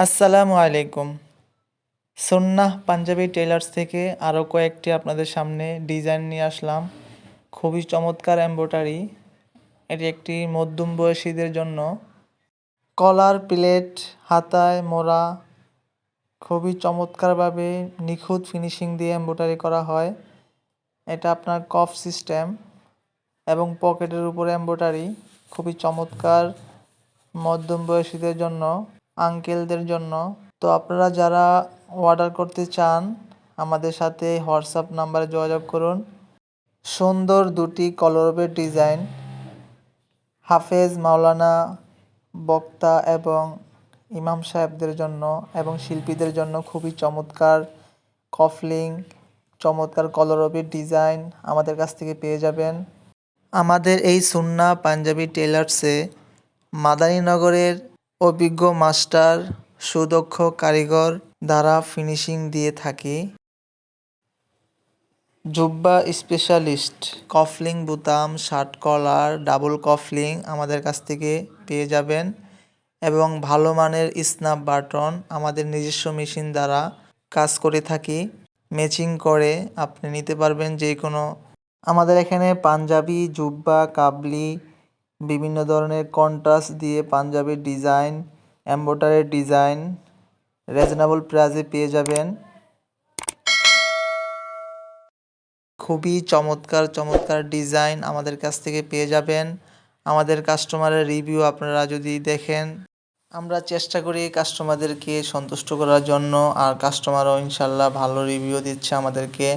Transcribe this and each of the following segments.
আসসালামু আলাইকুম। সুন্নাহ পাঞ্জাবি টেলার্স থেকে আরও কয়েকটি আপনাদের সামনে ডিজাইন নিয়ে আসলাম। খুবই চমৎকার এমব্রয়ডারি। এটি একটি মধ্যম বয়সীদের জন্য। কলার প্লেট, হাতায় মোড়া, খুবই চমৎকারভাবে নিখুঁত ফিনিশিং দিয়ে এমব্রয়ডারি করা হয়। এটা আপনার কফ সিস্টেম এবং পকেটের উপরে এমব্রয়ডারি। খুবই চমৎকার মধ্যম বয়সীদের জন্য, আঙ্কেলদের জন্য। তো আপনারা যারা অর্ডার করতে চান আমাদের সাথে হোয়াটসঅ্যাপ নাম্বারে যোগাযোগ করুন। সুন্দর দুটি কলরবের ডিজাইন হাফেজ, মাওলানা, বক্তা এবং ইমাম সাহেবদের জন্য এবং শিল্পীদের জন্য খুবই চমৎকার কফলিং, চমৎকার কলরবের ডিজাইন আমাদের কাছ থেকে পেয়ে যাবেন। আমাদের এই সুন্নাহ পাঞ্জাবি টেলার্সে মাদারীনগরের অভিজ্ঞ মাস্টার, সুদক্ষ কারিগর দ্বারা ফিনিশিং দিয়ে থাকি। জুব্বা স্পেশালিস্ট, কফলিং বুতাম, শার্ট কলার, ডাবল কফলিং আমাদের কাছ থেকে পেয়ে যাবেন এবং ভালো মানের স্ন্যাপ বাটন আমাদের নিজস্ব মেশিন দ্বারা কাজ করে থাকি। ম্যাচিং করে আপনি নিতে পারবেন যে কোনো। আমাদের এখানে পাঞ্জাবি, জুব্বা, কাবলি, বিভিন্ন ধরনের কন্ট্রাস্ট দিয়ে পাঞ্জাবির ডিজাইন, এমব্রয়ডারির ডিজাইন রিজনেবল প্রাইসে পেয়ে যাবেন। খুবই চমৎকার চমৎকার ডিজাইন আমাদের কাছ থেকে পেয়ে যাবেন। আমাদের কাস্টমারের রিভিউ আপনারা যদি দেখেন, আমরা চেষ্টা করি কাস্টমারদেরকে সন্তুষ্ট করার জন্য, আর কাস্টমারও ইনশাল্লাহ ভালো রিভিউ দিচ্ছে আমাদেরকে।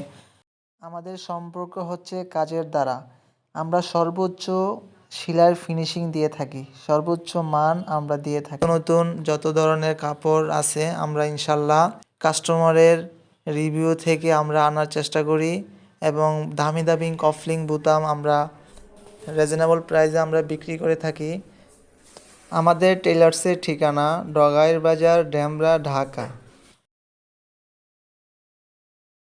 আমাদের সম্পর্ক হচ্ছে কাজের দ্বারা। আমরা সর্বোচ্চ সেলাইয়ের ফিনিশিং দিয়ে থাকি, সর্বোচ্চ মান আমরা দিয়ে থাকি। নতুন যত ধরনের কাপড় আছে আমরা ইনশাল্লাহ কাস্টমারের রিভিউ থেকে আমরা আনার চেষ্টা করি এবং দামি দামি কফলিং বুতাম আমরা রিজনেবল প্রাইসে আমরা বিক্রি করে থাকি। আমাদের টেলার্সের ঠিকানা ডগাইর বাজার, ডেমরা, ঢাকা।